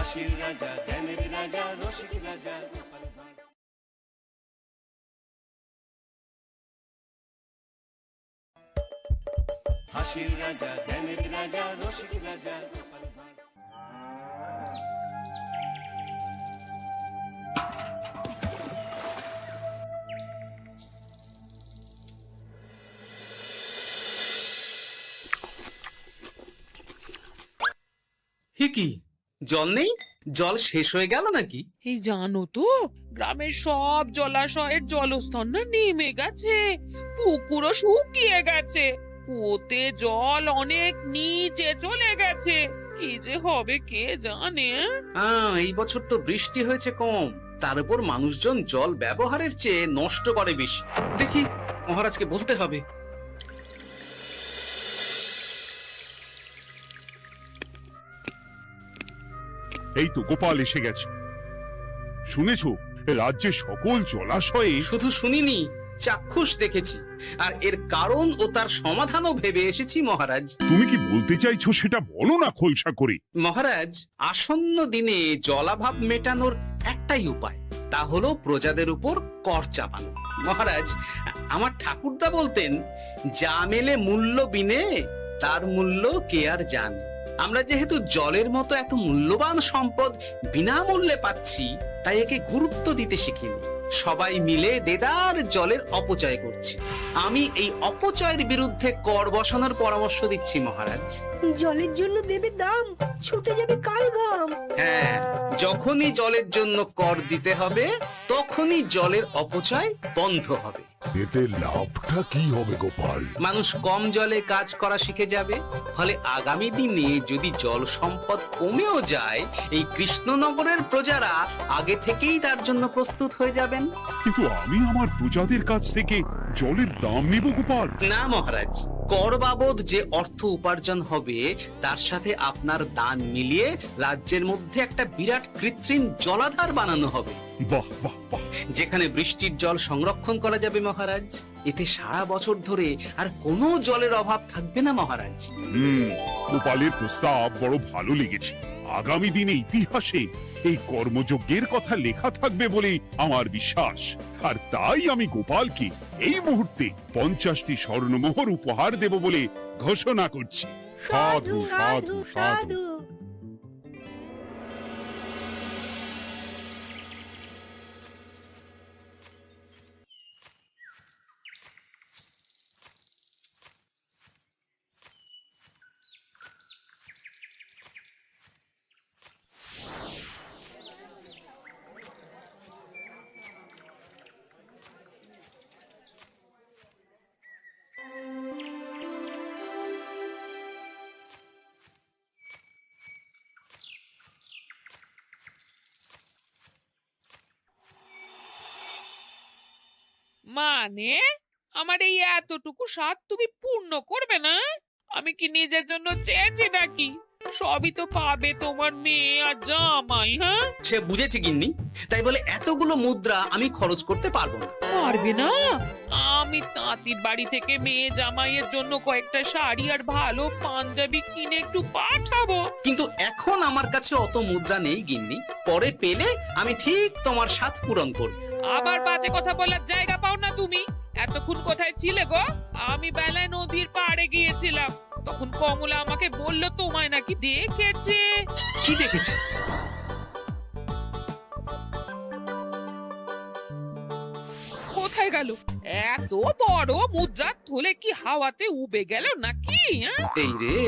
হাসির রাজা, জ্ঞানের রাজা, রসিক রাজা। হাসির রাজা, জ্ঞানের রাজা, রসিক রাজা। কি জল নেই? জল শেষ হয়ে গেল নাকি? এই জানো তো, গ্রামের সব জলাশয়ের জলস্তর না নেমে গেছে, পুকুরও শুকিয়ে গেছে, কুয়োতে জল অনেক নিচে চলে গেছে। কি যে হবে কে জানে। এই বছর তো বৃষ্টি হয়েছে কম, তার উপর মানুষজন জল ব্যবহারের চেয়ে নষ্ট করে বেশি। দেখি মহারাজকে বলতে হবে। এই তো গোপাল এসে গেছে। শুনেছো, রাজ্যে সকল জলাশয়ে শুধু শুনিনি, চাক্ষুষ দেখেছি, আর এর কারণ ও তার সমাধানও ভেবে এসেছি মহারাজ। তুমি কি বলতে চাইছো সেটা বলো না খোলসা করে। মহারাজ, আসন্ন দিনে জলাভাব মেটানোর একটাই উপায়, তা হলো প্রজাদের উপর কর চাপানো। মহারাজ, আমার ঠাকুরদা বলতেন, যা মেলে মূল্য বিনে তার মূল্য কে আর জানে। আমরা যেহেতু জলের মতো এত মূল্যবান সম্পদ বিনামূল্যে পাচ্ছি, তাই একে গুরুত্ব দিতে শিখিনি। সবাই মিলে দেদার জলের অপচয় করছি। আমি এই অপচয়ের বিরুদ্ধে কর বসানোর পরামর্শ দিচ্ছি মহারাজ। জলের জন্য দেবে দাম, ছুটে যাবে কাল ঘাম। হ্যাঁ, যখনই জলের জন্য কর দিতে হবে, তখনই জলের অপচয় বন্ধ হবে। এতে লাভটা কি হবে গোপাল? মানুষ কম জলে কাজ করা শিখে যাবে, ফলে আগামী দিনে যদি জল সম্পদ কমেও যায়, এই কৃষ্ণনগরের প্রজারা আগে থেকেই তার জন্য প্রস্তুত হয়ে যাবেন। কিন্তু আমি আমার প্রজাদের কাছ থেকে জলের দাম নেব গোপাল? না মহারাজ, কর বাবদ যে অর্থ উপার্জন হবে, তার সাথে আপনার দান মিলিয়ে রাজ্যের মধ্যে একটা বিরাট কৃত্রিম জলাধার বানানো হবে। বাহ বাহ বাহ! যেখানে বৃষ্টির জল সংরক্ষণ করা যাবে মহারাজ। এতে সারা বছর ধরে আর কোনো জলের অভাব থাকবে না মহারাজ। গোপালের প্রস্তাব বড় ভালো লেগেছে। আগামী দিনে ইতিহাসে এই কর্মযজ্ঞের কথা লেখা থাকবে বলে আমার বিশ্বাস। আর তাই আমি গোপালকে এই মুহূর্তে 50টি স্বর্ণমোহর উপহার দেব বলে ঘোষণা করছি। সাধু সাধু সাধু। মানে আমার এই এতটুকু স্বাদ তুমি পূর্ণ করবে না? আমি কি নিজের জন্য চেয়েছি নাকি? সবই তো পাবে তোমার মেয়ে আর জামাই। হ্যাঁ, সে বুঝেছি গিন্নি, তাই বলে এতগুলো মুদ্রা আমি খরচ করতে পারবো না। পারবে না? আমি তাঁতির বাড়ি থেকে মেয়ে জামাইয়ের জন্য কয়েকটা শাড়ি আর ভালো পাঞ্জাবি কিনে একটু পাঠাবো। কিন্তু এখন আমার কাছে অত মুদ্রা নেই গিন্নি, পরে পেলে আমি ঠিক তোমার স্বাদ পূরণ করব। আবার বাজে কথা বলার জায়গা পাও না তুমি। এতক্ষণ কোথায় ছিলে গো? আমি বেলায় নদীর পাড়ে গিয়েছিলাম, তখন কমলা আমাকে বলল তোমায় নাকি দেখেছে। কি দেখেছি? কোথায় গেল? এত বড় মুদ্রা থলে কি হাওয়াতে উবে গেল নাকি? এই রে,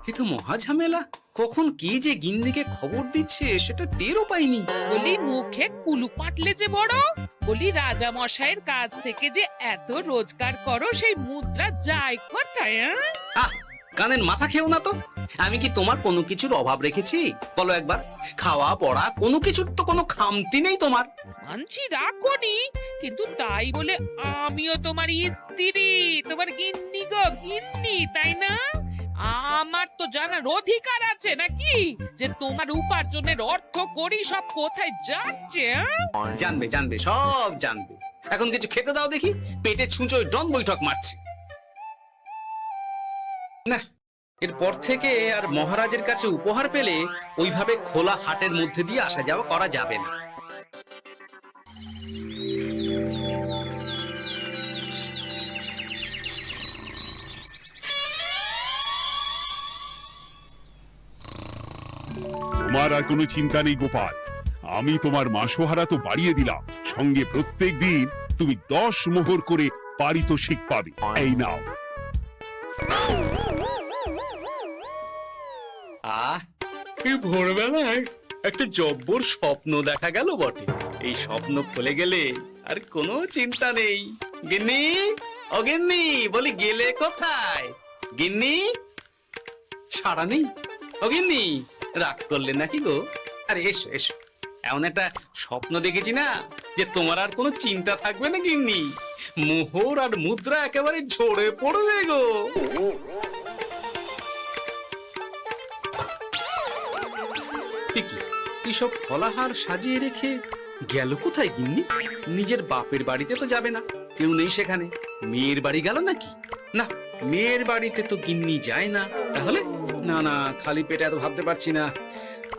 এ তো মহা ঝামেলা। কখন কি যে গিন্নিকে খবর দিচ্ছে সেটা টেরও পাইনি। বলি মুখে কুলু পাটলে যে বড়, বলি রাজা মশাইয়ের কাছ থেকে যে এত রোজগার করো, সেই মুদ্রা যায় কোথায়? আহ, কানের মাথা খেও না তো। আমি কি তোমার কোনো কিছুর অভাব রেখেছি? বলো একবার। খাওয়া পড়া কোনো কিছুর তো কোনো খামতি নেই তোমার। মানছি রাখোনি, কিন্তু তাই বলে আমিও তোমার স্ত্রী, তোমার গিন্নি গো, গিন্নি, তাই না? আমার তো জানার অধিকার আছে নাকি যে তোমার উপার্জনের অর্থ করি সব কোথায় যাচ্ছে? জানবে জানবে, সব জানবে। এখন কিছু খেতে দাও দেখি, পেটে ছুঁচোয় ডন বৈঠক মারছে। না, এরপর থেকে আর মহারাজের কাছে উপহার পেলে ওইভাবে খোলা হাটের মধ্যে দিয়ে আসা যাওয়া করা যাবে না। তোমার আর কোনো চিন্তা নেই গোপাল, আমি তোমার মাসোহারা তো বাড়িয়ে দিলাম, সঙ্গে প্রত্যেক দিন তুমি 10 মোহর করে পারিতোষিক পাবে। এই নাও। এই ভোরবেলায় একটা জব্বর স্বপ্ন দেখা গেল বটে। এই স্বপ্ন খুলে গেলে আর কোনো চিন্তা নেই। গিন্নি, ও গিন্নি, বলি গেলে কোথায়? গিন্নি, সারা নেই? ও গিন্নি, রাগ করলে নাকি গো? আরে এসো এসো, এমন একটা স্বপ্ন দেখেছি না যে তোমার আর কোনো চিন্তা থাকবে না গিন্নি। মোহর আর মুদ্রা একেবারে ঝরে পড়বে গো। এইসব ফলাহার সাজিয়ে রেখে গেল কোথায় গিন্নি? নিজের বাপের বাড়িতে তো যাবে না, কেউ নেই সেখানে। মেয়ের বাড়ি গেল নাকি? না, মেয়ের বাড়িতে তো গিন্নি যায় না। তাহলে না না, খালি পেটে এত ভাবতে পারছি না।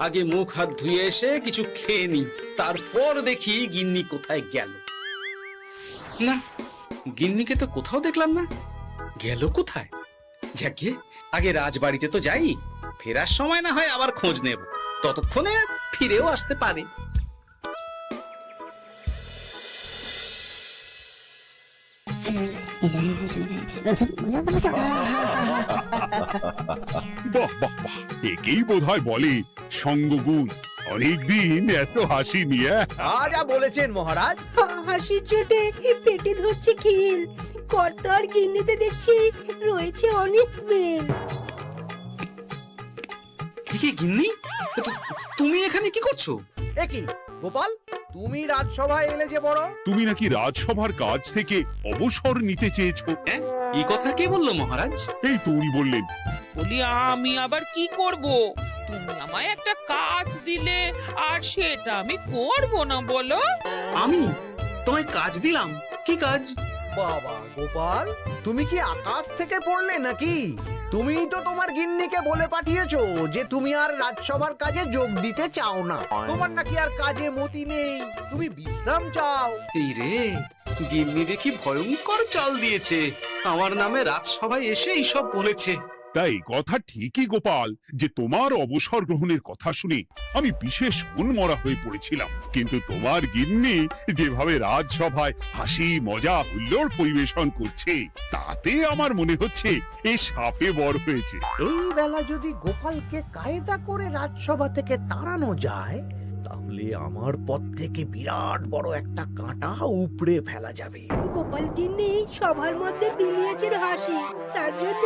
আগে মুখ হাত ধুয়ে এসে কিছু খেয়ে নি, তারপর দেখি গিন্নি কোথায় গেল। না, গিন্নিকে তো কোথাও দেখলাম না। গেল কোথায়? যাকে আগে রাজবাড়িতে তো যাই, ফেরার সময় না হয় আবার খোঁজ নেব, ততক্ষণে ফিরেও আসতে পারে। বাহ বাহ বাহ, একেই বোধহয় বলে সঙ্গগুণ। অনেকদিন এত হাসি নিয়ে। যা বলেছেন মহারাজ। হাসির চোটে পেটে ধরছে খিল। কর্তার গিন্নিতে দেখছি রয়েছে অনেক মেল। কি গিন্নি, তুমি এখানে কি করছো? কি গোপাল, তুমি রাজসভায় এলে যে বড়? তুমি নাকি রাজসভার কাজ থেকে অবসর নিতে চেয়েছো? হ্যাঁ, এই কথা কে বললো মহারাজ? এই তো উনি বললেন। বলি আমি আবার কি করব? তুমি আমায় একটা কাজ দিলে আর সেটা আমি করব না বলো? আমি তোমায় কাজ দিলাম? কি কাজ? বাবা গোপাল, তুমি কি আকাশ থেকে পড়লে নাকি? তুমিই তো তোমার গিন্নিকে বলে পাঠিয়েছো যে তুমি আর রাজসভার কাজে যোগ দিতে চাও না। তোমার নাকি আর কাজে মতি নেই, তুমি বিশ্রাম চাও। এই রে, গিন্নি দেখি ভয়ঙ্কর চাল দিয়েছে। আমার নামে রাজসভায় এসে এইসব বলেছে। তাই কথা ঠিকই গোপাল, যে তোমার অবসর গ্রহণের কথা শুনে আমি বিশেষ মনমরা হয়ে পড়েছিলাম। কিন্তু তোমার গিন্নি যেভাবে রাজসভায় হাসি মজা হুল্লোড় পরিবেশন করছে, তাতে আমার মনে হচ্ছে এ সাপে বড় হয়েছে। এই বেলা যদি গোপালকে কায়দা করে রাজসভা থেকে তাড়ানো যায়, তাহলে আমার পথ থেকে বিরাট বড় একটা কাঁটা উপড়ে ফেলা যাবে। গোপাল গিন্নি সবার মধ্যে বিলিয়েছেন হাসি, তার জন্য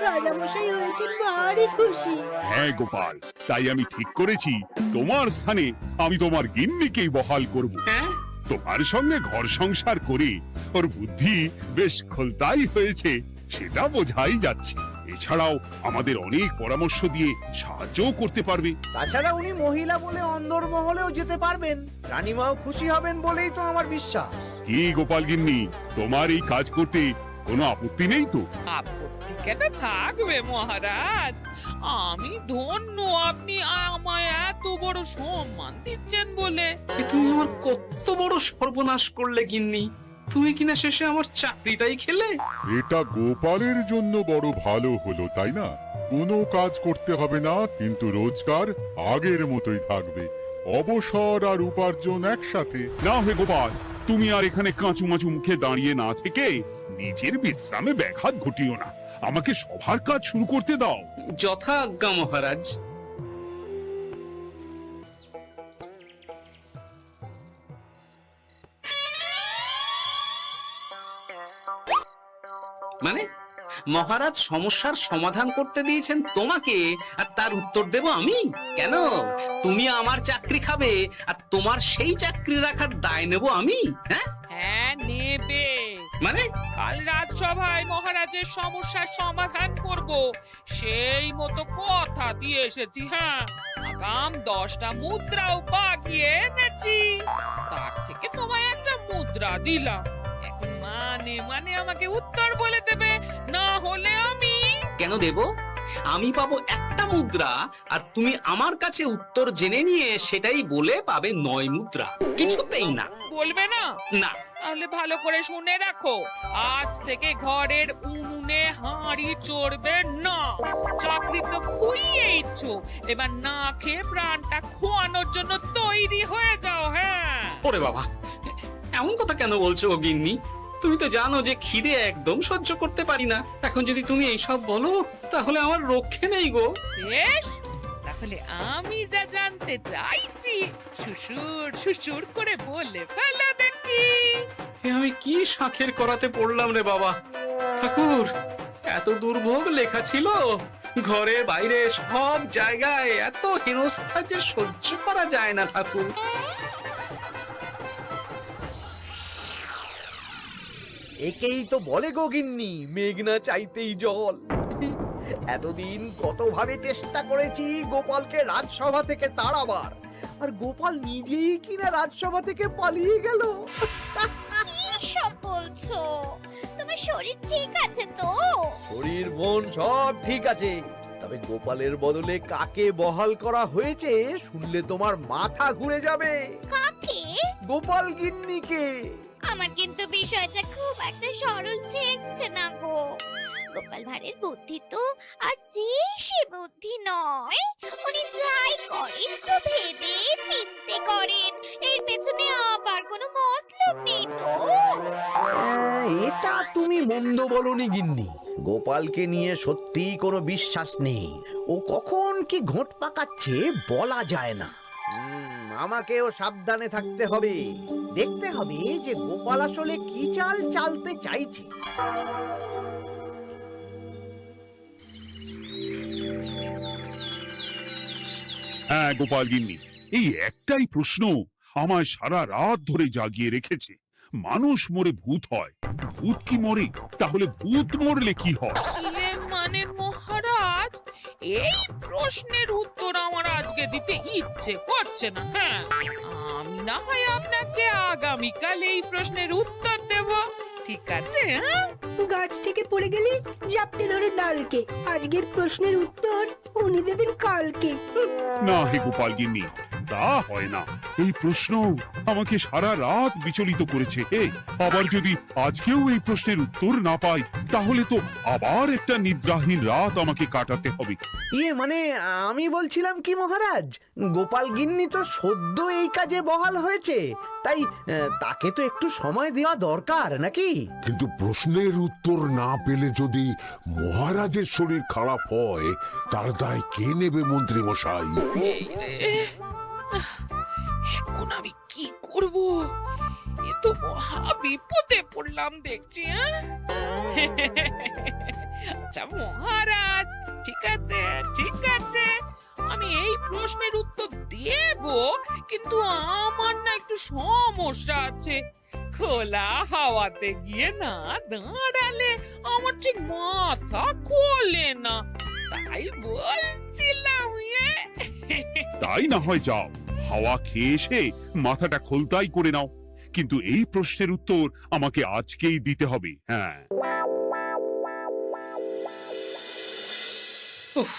রাজামশাই হয়েছেন ভারী খুশি। হ্যাঁ গোপাল, তাই আমি ঠিক করেছি তোমার স্থানে আমি তোমার গিন্নিকেই বহাল করব। হ্যাঁ, তোমার সঙ্গে ঘর সংসার করে ওর বুদ্ধি বেশ খোলতাই হয়েছে, সেটা বোঝাই যাচ্ছে। এছাড়াও আমাদের অনেক পরামর্শ দিয়ে সাহায্যও করতে পারবে। তাছাড়া উনি মহিলা বলে অন্দরমহলেও যেতে পারবেন, রানীমাও খুশি হবেন বলেই তো আমার বিশ্বাস। কি গোপাল গিন্নি, তোমার এই কাজ করতে কোনো আপত্তি নেই তো? আপত্তি কেন থাকবে মহারাজ? আমি ধন্য আপনি আমায় এত বড় সম্মান দিচ্ছেন বলে। এ তুমি আমার কত বড় সর্বনাশ করলে গিন্নি। তুমি কিনা শেষে আমার চাকরিটাই খেলে। এটা গোপালের জন্য বড় ভালো হলো, তাই না? কোনো কাজ করতে হবে না, কিন্তু রোজগার আগের মতোই থাকবে। অবসর আর উপার্জন একসাথে। না হে গোপাল, তুমি আর এখানে কাঁচুমাচু মুখে দাঁড়িয়ে না থেকে নিজের বিশ্রামে ব্যাঘাত ঘটিও না। আমাকে সবার কাজ শুরু করতে দাও। যথা আজ্ঞা মহারাজ। মানে মহারাজ সমস্যার সমাধান করতে দিয়েছেন তোমাকে, আর তার উত্তর দেব আমি? কেন? তুমি আমার চাকরি খাবে আর তোমার সেই চাকরি রাখার দায় নেব আমি? হ্যাঁ হ্যাঁ, নেবে। মানে কাল রাজসভায় মহারাজের সমস্যার সমাধান করব, সেই মতো কথা দিয়ে এসেছি। হ্যাঁ, আগাম 10টা মুদ্রাও বাগিয়ে এনেছি। তার থেকে তোমায় একটা মুদ্রা দিলাম। এখন মানে আমাকে উত্তর বলে দেবে, না হলে আমি। কেন দেব? আমি পাবো একটা মুদ্রা, আর তুমি আমার কাছে উত্তর জেনে নিয়ে সেটাই বলে পাবে 9 মুদ্রা। কিছুতেই না। বলবে না? না। তাহলে ভালো করে শুনে রাখো, আজ থেকে ঘরের উনুনে হাঁড়ি চড়বে না। চাকরি তো খুইয়েইছো, এবার না খেয়ে প্রাণটা খোয়ানোর জন্য তৈরি হয়ে যাও। হ্যাঁ। ওরে বাবা, এমন কথা কেন বলছো গো গিন্নি? তুমি তো জানো যে খিদে একদম সহ্য করতে পারি না। এখন যদি তুমি এইসব বলো তাহলে আমার রক্ষে নেই গো। বেশ, তাহলে আমি যা জানতে চাইছি শ্বশুর শ্বশুর করে বলে ফেলো দেখি। এ আমি কি শাঁখের করাতে পড়লাম রে বাবা। ঠাকুর, এত দুর্ভোগ লেখা ছিল, ঘরে বাইরে সব জায়গায় এত হেনস্থা যে সহ্য করা যায় না ঠাকুর। একেই তো বলে গো গিন্নি, মেঘ না চাইতেই জল। এতদিন কতভাবে চেষ্টা করেছি গোপালকে রাজসভা থেকে তাড়াবার, আর গোপাল নিজেই কিনা রাজসভা থেকে পালিয়ে গেল। সব বলছো? তোমার শরীর ঠিক আছে তো? শরীর মন সব ঠিক আছে, তবে গোপালের বদলে কাকে বহাল করা হয়েছে শুনলে তোমার মাথা ঘুরে যাবে। কাকে? গোপাল গিন্নিকে। আমার কিন্তু বিষয়টা খুব একটা সরল ঠেকছে না গো। গোপাল ভাঁড়ের বুদ্ধি তো আর যে সে বুদ্ধি নয়। উনি যাই করেন খুব ভেবে চিন্তে করেন, এর পেছনে আবার কোনো মতলব নেই তো। এটা তুমি মন্দ বলনি গিন্নি, গোপালকে নিয়ে সত্যি কোনো বিশ্বাস নেই। ও কখন কি ঘোট পাকাচ্ছে বলা যায় না। আমাকেও সাবধানে থাকতে হবে, দেখতে হবে যে গোপাল আসলে কি চাল চালতে চাইছে। হ্যাঁ গোপাল গিন্নি, এই একটাই প্রশ্ন আমায় সারা রাত ধরে জাগিয়ে রেখেছে। মানুষ মরে ভূত হয়, ভূত কি মরে? তাহলে ভূত মরলে কি হয়? মানে মহারাজ, এই প্রশ্নের উত্তর আমার আজকে দিতে ইচ্ছে করছে না। হ্যাঁ, আমি না হয় আপনাকে আগামীকাল এই প্রশ্নের উত্তর দেব, ঠিক আছে? হ্যাঁ, গাছ থেকে পড়ে গেলে জাপটে ধরে ডালকে। আজকের প্রশ্নের উত্তর উনি দেবেন কালকে। না হে গোপাল গিন্নি, তা হয় না। এই প্রশ্ন আমাকে সারা রাত বিচলিত করেছে। আবার যদি আজকেও এই প্রশ্নের উত্তর না পাই, তাহলে তো আবার একটা নিদ্রাহীন রাত আমাকে কাটাতে হবে। মানে আমি বলছিলাম কি মহারাজ, গোপাল গিন্নি তো সদ্য এই কাজে বহাল হয়েছে, তাই তাকে তো একটু সময় দেওয়া দরকার নাকি? কিন্তু প্রশ্নের উত্তর না পেলে যদি মহারাজের শরীর খারাপ হয়, তার দায় কে নেবে মন্ত্রী মশাই? এই রে, এখন আমি কি করব? এ তো মহা বিপদে পড়লাম দেখছি। আচ্ছা মহারাজ, ঠিক আছে ঠিক আছে, আমি এই প্রশ্নের উত্তর দেব, কিন্তু আমার না একটু সমস্যা আছে। খোলা হাওয়াতে গিয়ে না দাঁড়ালে আমার ঠিক মাথা খোলে না, তাই বলছিলাম। তাই না হয় যাও, হাওয়া খেয়ে এসে মাথাটা খোলতাই করে নাও, কিন্তু এই প্রশ্নের উত্তর আমাকে আজকেই দিতে হবে। হ্যাঁ, উফ,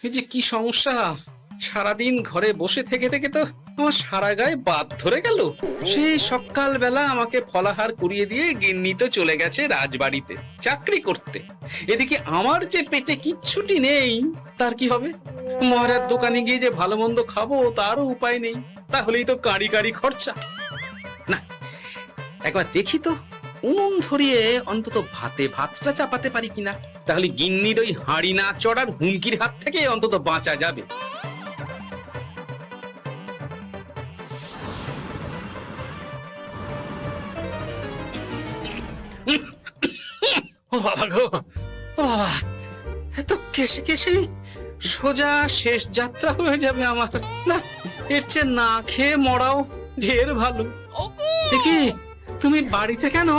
এই যে কি সমস্যা! সারাদিন ঘরে বসে থেকে থেকে তো আমার সারা গায়ে বাদ ধরে গেল। সেই সকালবেলা আমাকে ফলাহার করিয়ে দিয়ে গিন্নি তো চলে গেছে রাজবাড়িতে চাকরি করতে। এদিকে আমার যে পেটে কিচ্ছুটি নেই, তার কি হবে? মহারাজ দোকানে গিয়ে যে ভালো মন্দ খাবো তারও উপায় নেই, তাহলেই তো কাঁড়ি কাঁড়ি খরচা। না, একবার দেখি তো উনুন ধরিয়ে অন্তত ভাতটা চাপাতে পারি কিনা, তাহলে গিন্নির ওই হাঁড়ি না চড়ার হুমকির হাত থেকে অন্তত বাঁচা যাবে। ও বাবা গো, ও বাবা, এত কেসে কেসে সোজা শেষ যাত্রা হয়ে যাবে আমার। না, এর চেয়ে না খেয়ে মরাও ঢের ভালো। দেখি তুমি বাড়িতে কেন?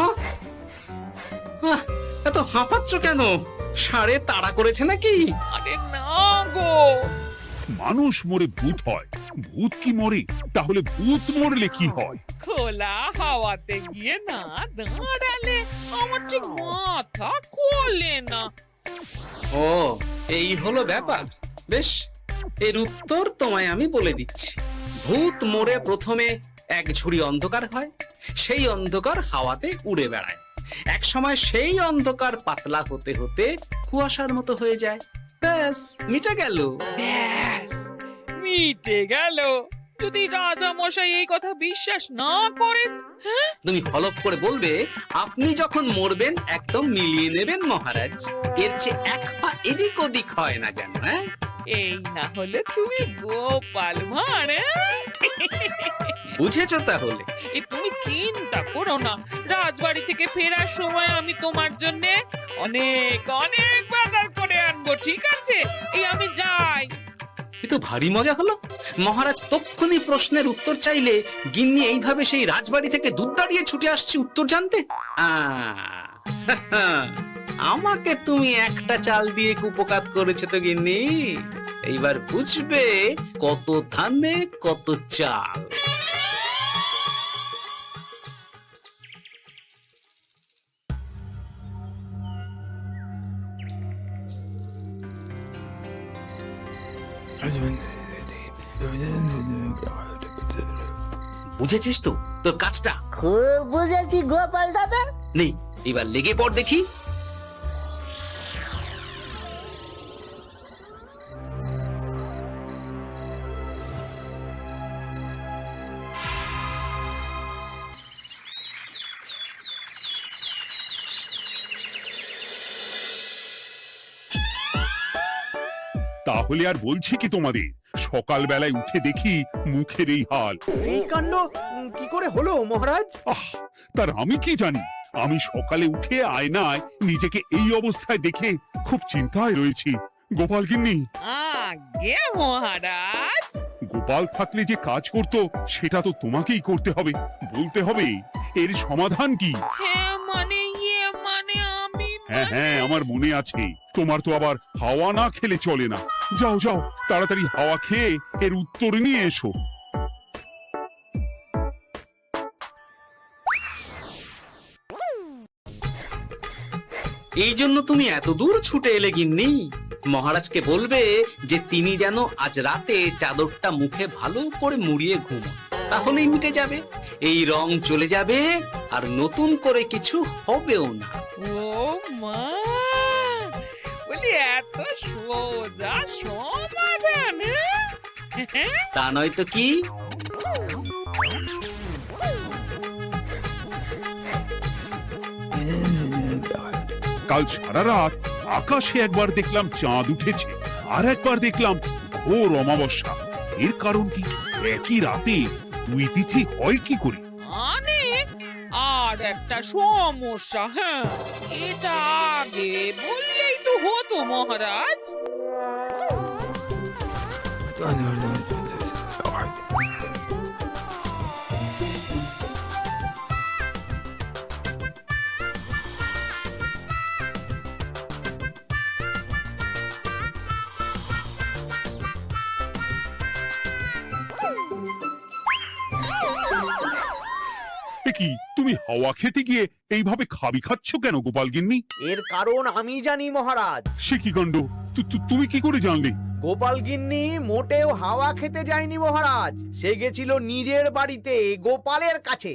এত হাঁপাচ্ছ কেন? সাড়ে তাড়া করেছে নাকি? আরে না গো, মানুষ মরে ভূত হয়, ভূত কি মরে? তাহলে ভূত মরলে কি হয়? খোলা হাওয়াতে গিয়ে না দাঁড়ালে আমার ঠিক মাথা খোলে না, ও, এই হলো ব্যাপার। বেশ, এর উত্তর তোমায় আমি বলে দিচ্ছি। ভূত মরে প্রথমে এক ঝুড়ি অন্ধকার হয়, সেই অন্ধকার হাওয়াতে উড়ে বেড়ায়। এক সময় সেই অন্ধকার পাতলা হতে হতে কুয়াশার মতো হয়ে যায়। ব্যাস, মিটে গেল। ব্যাস, মিটে গেল। যদি রাজা মশাই এই কথা বিশ্বাস না করেন, তুমি হলপ করে বলবে আপনি যখন মরবেন একদম মিলিয়ে নেবেন মহারাজ। এর চেয়ে এক পা এদিক ওদিক হয় না যেন। হ্যাঁ, এই না হলে তুমি গোপাল ভাঁড়। বুঝেছো তাহলে? এই তুমি চিন্তা করো না, রাজবাড়ি থেকে ফেরার সময় আমি তোমার জন্য অনেক অনেক বাজার করে আনবো, ঠিক আছে? এই আমি যাই। এ তো ভারী মজা হলো। মহারাজ তক্ষুনি প্রশ্নের উত্তর চাইলে গিন্নি এইভাবে সেই রাজবাড়ি থেকে দুধ দাঁড়িয়ে ছুটে আসছে উত্তর জানতে। আমাকে তুমি একটা চাল দিয়ে কুপকাত করেছো তো গিন্নি। এইবার বুঝবে কত ধানে কত চাল। বুঝেছিস তো তোর কাজটা? খুব বুঝেছি গোপাল দাদা। নেই, এবার লেগে পড় দেখি। তাহলে আর বলছি কি তোমাদের, সকালবেলায় উঠে দেখি মুখের এই হাল। এই কাণ্ড কি করে হলো মহারাজ? তার আমি কি জানি। আমি সকালে উঠে আয়নায় নিজেকে এই অবস্থায় দেখে খুব চিন্তায় রয়েছি। গোপাল গিন্নি, আগে মহারাজ, গোপাল থাকলে যে কাজ করতো সেটা তো তোমাকেই করতে হবে, বলতে হবে এর সমাধান কি। হ্যাঁ মানে আমি হ্যাঁ হ্যাঁ, আমার মনে আছে। তোমার তো আবার হাওয়া না খেলে চলে না। যাও যাও, তাড়াতাড়ি হাওয়া খেয়ে এর উত্তর নিয়ে এসো। এই জন্য তুমি এত দূর ছুটে এলে গিন্নি? মহারাজকে বলবে যে তিনি যেন আজ রাতে চাদরটা মুখে ভালো করে মুড়িয়ে ঘুমোন, তাহলেই মিটে যাবে। এই রং চলে যাবে আর নতুন করে কিছু হবেও না। ও মা, বলি এত সোজা সমাধান? তা নয় তো কি? কাল সারা রাত আকাশে একবার দেখলাম চাঁদ উঠেছে, আর একবার দেখলাম ঘোর অমাবস্যা। এর কারণ কি? একই রাতে দুই তিথি হয় কি করে? মানে আর একটা সমস্যা। হ্যাঁ, এটা আগে বললেই তো হতো মহারাজ। এ কি, তুমি হাওয়া খেতে গিয়ে এইভাবে খাবি খাচ্ছ কেন গোপাল গিন্নি? এর কারণ আমি জানি মহারাজ। সে কি কাণ্ড! তুমি কি করে জানলে? গোপাল গিন্নি মোটেও হাওয়া খেতে যায়নি মহারাজ, সে গেছিল নিজের বাড়িতে গোপালের কাছে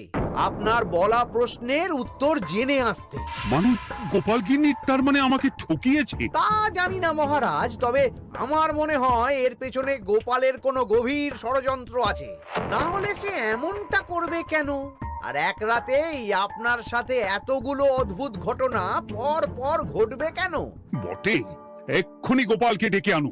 আপনার বলা প্রশ্নের উত্তর জেনে আসতে। মানে গোপাল গিন্নি তার মানে আমাকে ঠকিয়েছে? তা জানি না মহারাজ, তবে আমার মনে হয় এর পেছনে গোপালের কোনো গভীর ষড়যন্ত্র আছে, না হলে সে এমনটা করবে কেন? আর এক রাতেই আপনার সাথে এতগুলো অদ্ভুত ঘটনা পর পর ঘটবে কেন? বটে, এক্ষুনি গোপালকে ডেকে আনো।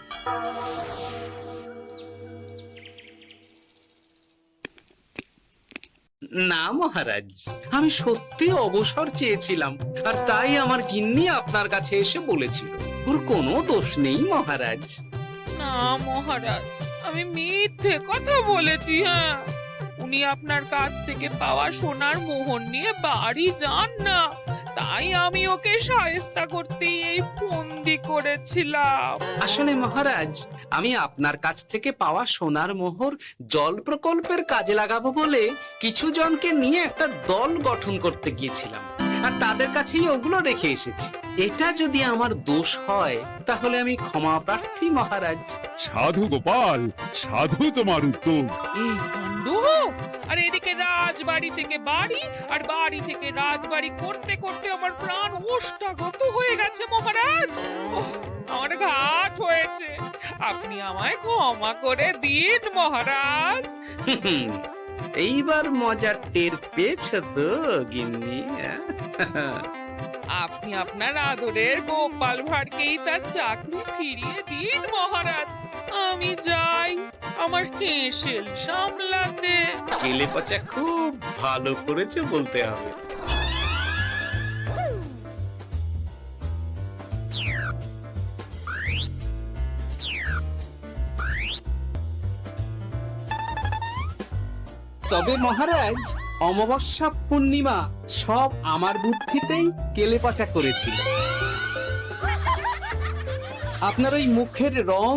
না মহারাজ, আমি সত্যি অবসর চেয়েছিলাম, আর তাই আমার গিন্নি আপনার কাছে এসে বলেছিল। ওর কোনো দোষ নেই মহারাজ। না মহারাজ, আমি মিথ্যে কথা বলেছি। হ্যাঁ, উনি আপনার কাছ থেকে পাওয়া সোনার মোহর নিয়ে বাড়ি যান না, তাই আমি ওকে শায়েস্তা করতে এই ফন্দি করেছিলাম। আসলে মহারাজ, আমি আপনার কাছ থেকে পাওয়া সোনার মোহর জল প্রকল্পের কাজে লাগাবো বলে কিছু জনকে নিয়ে একটা দল গঠন করতে গিয়েছিলাম। আর তাদের কাছেই ওগুলো রেখে এসেছি। এটা যদি আমার দোষ হয় তাহলে আমি ক্ষমা প্রার্থী মহারাজ। সাধু গোপাল, সাধু তোমার উত্তর। এই কাণ্ড! আর এদিকে রাজবাড়ি থেকে বাড়ি আর বাড়ি থেকে রাজবাড়ি করতে করতে আমার প্রাণ ওষ্ঠাগত হয়ে গেছে মহারাজ। ওহ, আমার ঘাট হয়েছে, আপনি আমায় ক্ষমা করে দিন মহারাজ। হুম, এইবার মজার টের পেয়েছ তো গিন্নি? আপনি আপনার আদরের গোপাল ভাঁড়কেই তার চাকরি ফিরিয়ে দিন মহারাজ। আমি যাই আমার হেসেল সামলাতে। কেলে পচা খুব ভালো করেছে বলতে হবে। তবে মহারাজ, অমাবস্যা পূর্ণিমা সব আমার বুদ্ধিতেই কেলেপচা করেছিল। আপনার ওই মুখের রং,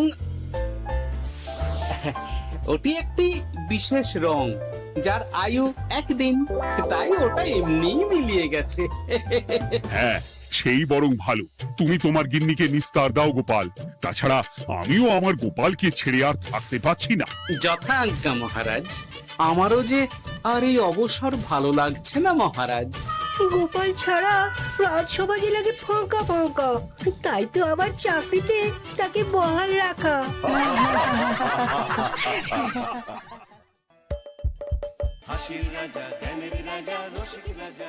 ওটি একটি বিশেষ রং যার আয়ু একদিন, তাই ওটা এমনিই মিলিয়ে গেছে। হ্যাঁ, সেই বরং ভালো। তুমি তোমার গিন্নিকে নিস্তার দাও গোপাল, তাছাড়া আমিও আমার গোপালকে ছেড়ে আর থাকতে পারছি না। যথা আজ্ঞা মহারাজ। আমারও যে আর এই অবসর ভালো লাগছে না মহারাজ। গোপাল ছাড়া রাজসভা যে লাগে ফাঁকা ফাঁকা, তাই তো আবার চাকরিতে তাকে বহাল রাখা। হাসির রাজা জ্ঞানের রাজা রসিক রাজা